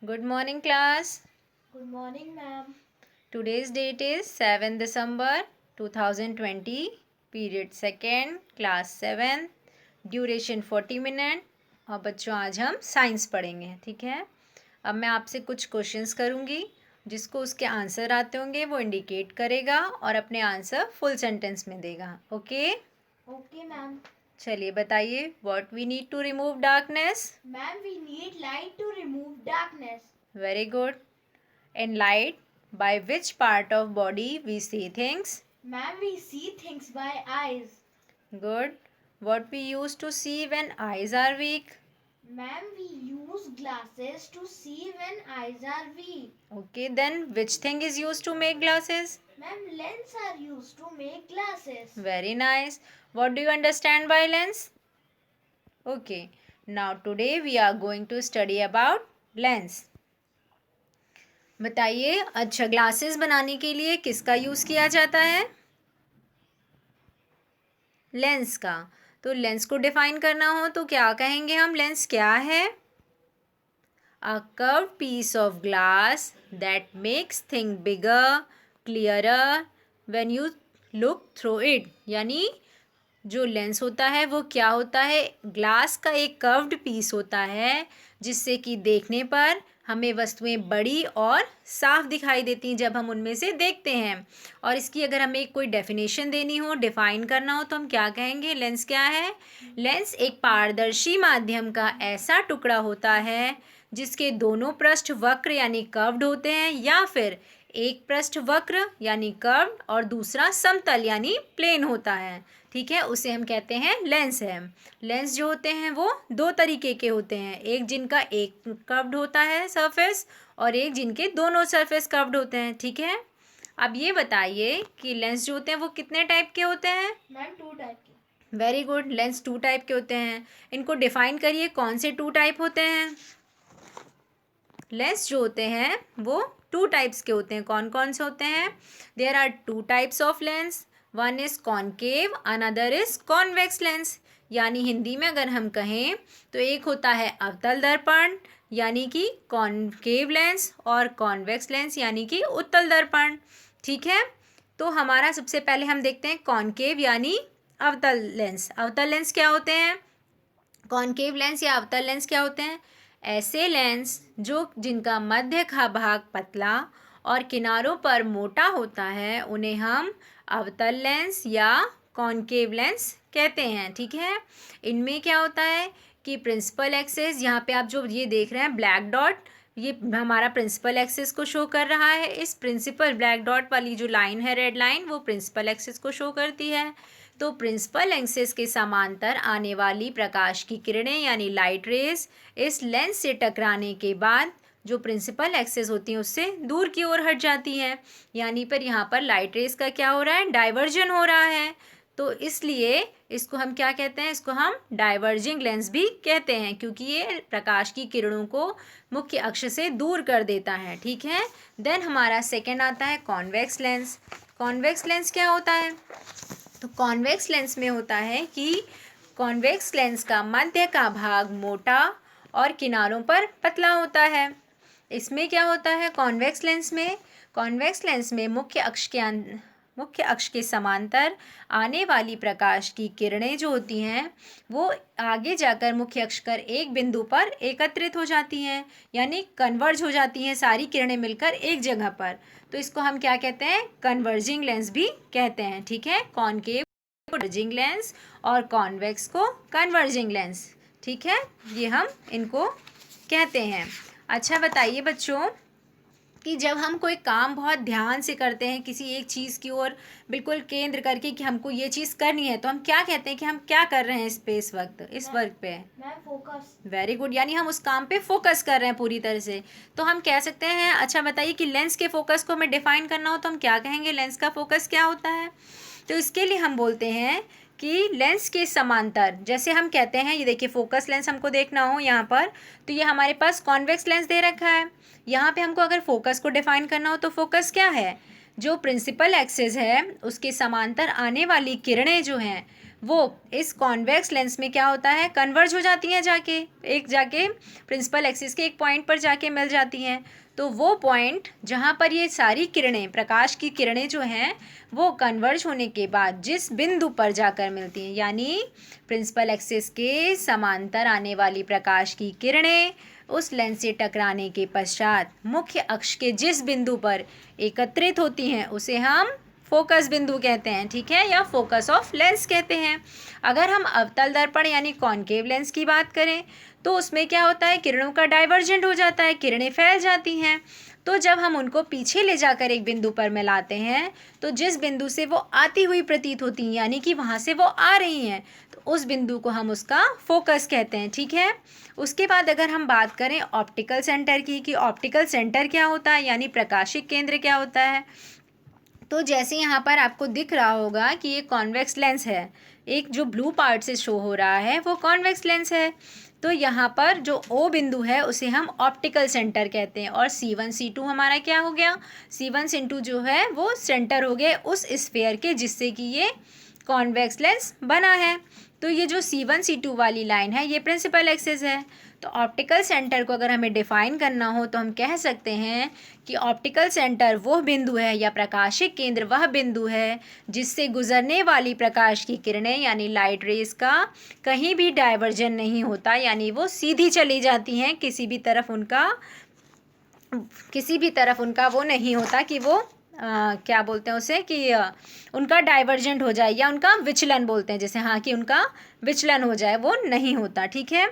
Good morning, class. Good morning, ma'am. Today's date is 7 December 2020, period second, class 7, duration 40 minute. और बच्चों आज हम science पढ़ेंगे, ठीक है। अब मैं आपसे कुछ क्वेश्चंस करूँगी, जिसको उसके आंसर आते होंगे वो इंडिकेट करेगा और अपने आंसर फुल सेंटेंस में देगा। Okay Okay, ma'am. चलिए बताइए, what we need to remove darkness. Ma'am, we need light to remove darkness. Very good. In light, by which part of body we see things? Ma'am, we see things by eyes. Good. What we use to see when eyes are weak? Ma'am, we use glasses to see when eyes are weak. Okay, then which thing is used to make glasses? Ma'am, lenses are used to make glasses. Very nice. What do you understand by lens? Okay, now today we are going to study about lens. बताइए, अच्छा glasses बनाने के लिए किसका use किया जाता है? Lens का। तो लेंस को डिफाइन करना हो तो क्या कहेंगे हम? लेंस क्या है? A curved piece of glass that makes things bigger, clearer when you look through it. यानी जो लेंस होता है वो क्या होता है? ग्लास का एक कर्व्ड पीस होता है जिससे कि देखने पर हमें वस्तुएं बड़ी और साफ दिखाई देती हैं जब हम उनमें से देखते हैं। और इसकी अगर हमें कोई डेफिनेशन देनी हो, डिफाइन करना हो, तो हम क्या कहेंगे? लेंस क्या है? लेंस एक पारदर्शी माध्यम का ऐसा टुकड़ा होता है जिसके दोनों पृष्ठ वक्र यानी कर्व्ड होते हैं, या फिर एक पृष्ठ वक्र यानी कर्व्ड और दूसरा समतल यानी प्लेन होता है, ठीक है। उसे हम कहते हैं लेंस है। लेंस जो होते हैं वो दो तरीके के होते हैं, एक जिनका एक कर्व्ड होता है सरफेस और एक जिनके दोनों सरफेस कर्व्ड होते हैं, ठीक है। अब ये बताइए कि लेंस जो होते हैं वो कितने टाइप के होते हैं? Ma'am, two type के. Very good, lens two type के होते हैं। इनको डिफाइन करिए, कौन से टू टाइप होते हैं? लेंस जो होते हैं वो टू टाइप्स के होते हैं। कौन कौन से होते हैं? There are two types of lens, one is concave, another is convex lens. यानी हिंदी में अगर हम कहें तो एक होता है अवतल दर्पण यानी कि कॉनकेव लेंस, और कॉन्वेक्स लेंस यानी कि उत्तल दर्पण, ठीक है। तो हमारा सबसे पहले हम देखते हैं कॉनकेव यानी अवतल लेंस। अवतल लेंस क्या होते हैं? कॉनकेव लेंस या अवतल लेंस क्या होते हैं? ऐसे लेंस जो जिनका मध्य का भाग पतला और किनारों पर मोटा होता है उन्हें हम अवतल लेंस या कॉनकेव लेंस कहते हैं, ठीक है। इनमें क्या होता है कि प्रिंसिपल एक्सिस, यहाँ पे आप जो ये देख रहे हैं ब्लैक डॉट, ये हमारा प्रिंसिपल एक्सिस को शो कर रहा है। इस प्रिंसिपल ब्लैक डॉट वाली जो लाइन है, रेड लाइन, वो प्रिंसिपल एक्सिस को शो करती है। तो प्रिंसिपल एक्सिस के समांतर आने वाली प्रकाश की किरणें यानी लाइट रेज इस लेंस से टकराने के बाद जो प्रिंसिपल एक्सिस होती हैं उससे दूर की ओर हट जाती हैं। यानी पर यहाँ पर लाइट रेज का क्या हो रहा है? डाइवर्जन हो रहा है। तो इसलिए इसको हम क्या कहते हैं? इसको हम डाइवर्जिंग लेंस भी कहते हैं, क्योंकि ये प्रकाश की किरणों को मुख्य अक्ष से दूर कर देता है, ठीक है। देन हमारा सेकेंड आता है कॉन्वेक्स लेंस। कॉन्वेक्स लेंस क्या होता है? तो कॉन्वेक्स लेंस में होता है कि कॉन्वेक्स लेंस का मध्य का भाग मोटा और किनारों पर पतला होता है। इसमें क्या होता है कॉन्वेक्स लेंस में? कॉन्वेक्स लेंस में मुख्य अक्ष के समांतर आने वाली प्रकाश की किरणें जो होती हैं वो आगे जाकर मुख्य अक्ष कर एक बिंदु पर एकत्रित हो जाती हैं, यानी कन्वर्ज हो जाती हैं सारी किरणें मिलकर एक जगह पर। तो इसको हम क्या कहते हैं? कन्वर्जिंग लेंस भी कहते हैं, ठीक है। कॉनकेव को कन्वर्जिंग लेंस और कॉन्वेक्स को कन्वर्जिंग लेंस, ठीक है। ये हम इनको कहते हैं। अच्छा बताइए बच्चों कि जब हम कोई काम बहुत ध्यान से करते हैं, किसी एक चीज़ की ओर बिल्कुल केंद्र करके कि हमको ये चीज़ करनी है, तो हम क्या कहते हैं कि हम क्या कर रहे हैं इस पे, इस वक्त, इस वर्क पे? Ma'am, focus. वेरी गुड, यानी हम उस काम पे फोकस कर रहे हैं पूरी तरह से। तो हम कह सकते हैं, अच्छा बताइए कि लेंस के फोकस को हमें डिफाइन करना हो तो हम क्या कहेंगे? लेंस का फोकस क्या होता है? तो इसके लिए हम बोलते हैं कि लेंस के समांतर, जैसे हम कहते हैं, ये देखिए फोकस लेंस हमको देखना हो यहाँ पर, तो ये हमारे पास कॉन्वेक्स लेंस दे रखा है। यहाँ पे हमको अगर फोकस को डिफाइन करना हो तो फोकस क्या है? जो प्रिंसिपल एक्सिस है उसके समांतर आने वाली किरणें जो हैं वो इस कॉन्वेक्स लेंस में क्या होता है, कन्वर्ज हो जाती हैं, जाके प्रिंसिपल एक्सिस के एक पॉइंट पर जाके मिल जाती हैं। तो वो पॉइंट जहाँ पर ये सारी किरणें, प्रकाश की किरणें जो हैं वो कन्वर्ज होने के बाद जिस बिंदु पर जाकर मिलती हैं, यानी प्रिंसिपल एक्सिस के समांतर आने वाली प्रकाश की किरणें उस लेंस से टकराने के पश्चात मुख्य अक्ष के जिस बिंदु पर एकत्रित होती हैं उसे हम फोकस बिंदु कहते हैं, ठीक है, या फोकस ऑफ लेंस कहते हैं। अगर हम अवतल दर्पण यानी कॉनकेव लेंस की बात करें तो उसमें क्या होता है, किरणों का डाइवर्जेंट हो जाता है, किरणें फैल जाती हैं। तो जब हम उनको पीछे ले जाकर एक बिंदु पर मिलाते हैं तो जिस बिंदु से वो आती हुई प्रतीत होती हैं, यानी कि वहाँ से वो आ रही हैं, तो उस बिंदु को हम उसका फोकस कहते हैं, ठीक है। उसके बाद अगर हम बात करें ऑप्टिकल सेंटर की, कि ऑप्टिकल सेंटर क्या होता है, यानी प्रकाशिक केंद्र क्या होता है, तो जैसे यहाँ पर आपको दिख रहा होगा कि ये कॉन्वेक्स लेंस है, एक जो ब्लू पार्ट से शो हो रहा है वो कॉन्वेक्स लेंस है। तो यहाँ पर जो ओ बिंदु है उसे हम ऑप्टिकल सेंटर कहते हैं, और C1 C2 हमारा क्या हो गया, C1 C2 जो है वो सेंटर हो गए उस स्फेयर के जिससे कि ये कॉन्वेक्स लेंस बना है। तो ये जो C1 C2 वाली लाइन है ये प्रिंसिपल एक्सिस है। तो ऑप्टिकल सेंटर को अगर हमें डिफाइन करना हो तो हम कह सकते हैं कि ऑप्टिकल सेंटर वो बिंदु है या प्रकाशिक केंद्र वह बिंदु है जिससे गुजरने वाली प्रकाश की किरणें यानी लाइट रेज का कहीं भी डाइवर्जन नहीं होता, यानी वो सीधी चली जाती हैं, किसी भी तरफ उनका वो नहीं होता कि वो क्या बोलते हैं उसे, कि उनका डाइवर्जेंट हो जाए या उनका विचलन बोलते हैं जैसे, हाँ, कि उनका विचलन हो जाए, वो नहीं होता, ठीक है।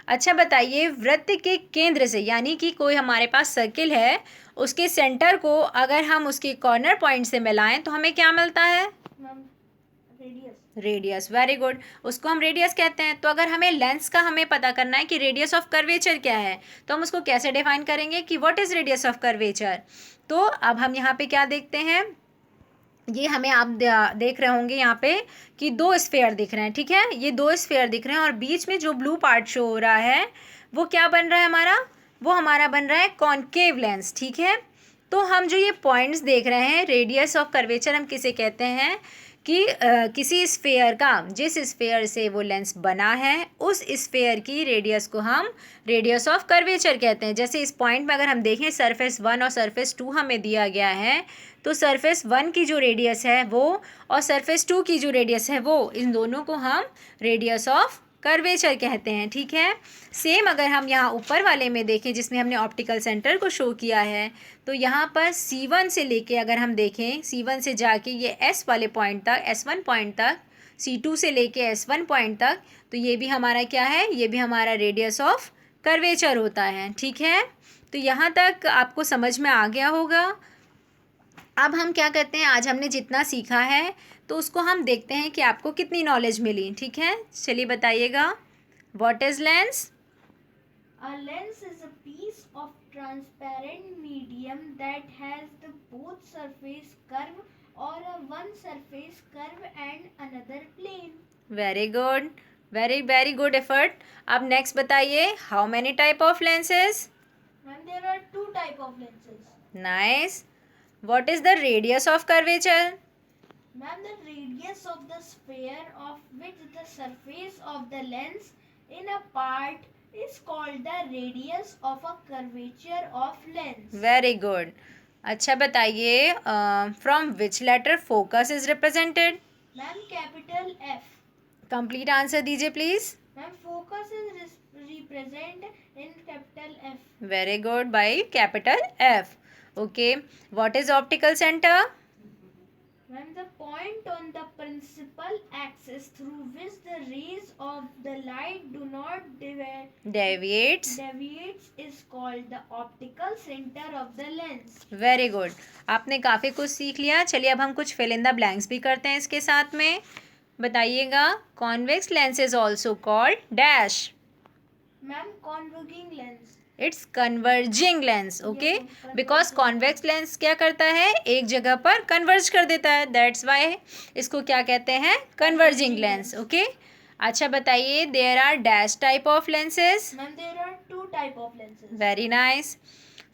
अच्छा बताइए, वृत्त के केंद्र से, यानी कि कोई हमारे पास सर्किल है उसके सेंटर को अगर हम उसके कॉर्नर पॉइंट से मिलाएं तो हमें क्या मिलता है, रेडियस। वेरी गुड, उसको हम रेडियस कहते हैं। तो अगर हमें लेंस का हमें पता करना है कि रेडियस ऑफ कर्वेचर क्या है तो हम उसको कैसे डिफाइन करेंगे कि what is radius of curvature. तो अब हम यहाँ पे क्या देखते हैं, ये हमें आप देख रहे होंगे यहाँ पे कि दो स्फेयर दिख रहे हैं, ठीक है, ये दो स्फेयर दिख रहे हैं और बीच में जो ब्लू पार्ट शो हो रहा है वो क्या बन रहा है हमारा, वो हमारा बन रहा है कॉनकेव लेंस, ठीक है। तो हम जो ये पॉइंट्स देख रहे हैं, रेडियस ऑफ कर्वेचर हम किसे कहते हैं कि किसी स्फेयर का, जिस स्फेयर से वो लेंस बना है उस स्फेयर की रेडियस को हम रेडियस ऑफ कर्वेचर कहते हैं। जैसे इस पॉइंट में अगर हम देखें सरफेस 1 और सरफेस 2 हमें दिया गया है, तो सरफेस 1 की जो रेडियस है वो और सरफेस 2 की जो रेडियस है वो, इन दोनों को हम रेडियस ऑफ कर्वेचर कहते हैं, ठीक है। सेम अगर हम यहाँ ऊपर वाले में देखें जिसमें हमने ऑप्टिकल सेंटर को शो किया है, तो यहाँ पर C1 से लेके अगर हम देखें, C1 से जाके ये S वाले पॉइंट तक, S1 पॉइंट तक, C2 से लेके S1 पॉइंट तक, तो ये भी हमारा क्या है, ये भी हमारा रेडियस ऑफ कर्वेचर होता है, ठीक है। तो यहाँ तक आपको समझ में आ गया होगा। अब हम क्या करते हैं, आज हमने जितना सीखा है तो उसको हम देखते हैं कि आपको कितनी नॉलेज मिली, ठीक है। चलिए बताइएगा, what is lens. A lens is a piece of transparent medium that has the both surface curve or a one surface curve and another plane. Very good, very good effort. अब next बताइए, how many type of lenses. Ma'am, there are two type of lenses. Nice. What is the radius of curvature. Ma'am, the radius of the sphere of which the surface of the lens in a part is called the radius of a curvature of lens. Very good. अच्छा बताइए, from which letter focus is represented. Ma'am, capital F. Complete answer दीजिए please. Ma'am, focus is represent in capital F. Very good, by capital F। Okay, what is optical centre. Ma'am, the point on the principal axis through which the rays of the light do not deviates deviates is called the optical center of the lens. Very good, आपने काफ़ी कुछ सीख लिया। चलिए अब हम कुछ fill in the blanks भी करते हैं इसके साथ में। बताइएगा, convex lens is also called dash. Ma'am, converging lens. It's converging lens, okay, because convex lens क्या करता है, एक जगह पर कन्वर्ज कर देता है, दैट्स वाई इसको क्या कहते हैं, कन्वर्जिंग लेंस, ओके। अच्छा बताइए, there are dash type of lenses. Ma'am, there are two type of lenses. Very nice.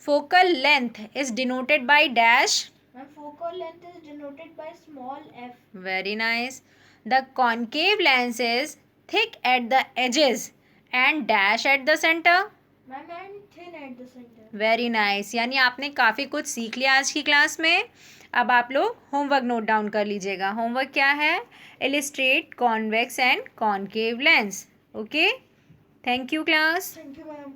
Focal length is denoted by dash. Ma'am, focal length is denoted by small f. Very nice. The concave lens is thick at the edges and dash at the center. Ma'am and thin at the center. Very nice, यानी आपने काफ़ी कुछ सीख लिया आज की class में। अब आप लोग होमवर्क नोट डाउन कर लीजिएगा। होमवर्क क्या है? Illustrate convex and concave lens. Okay, thank you class. Thank you ma'am.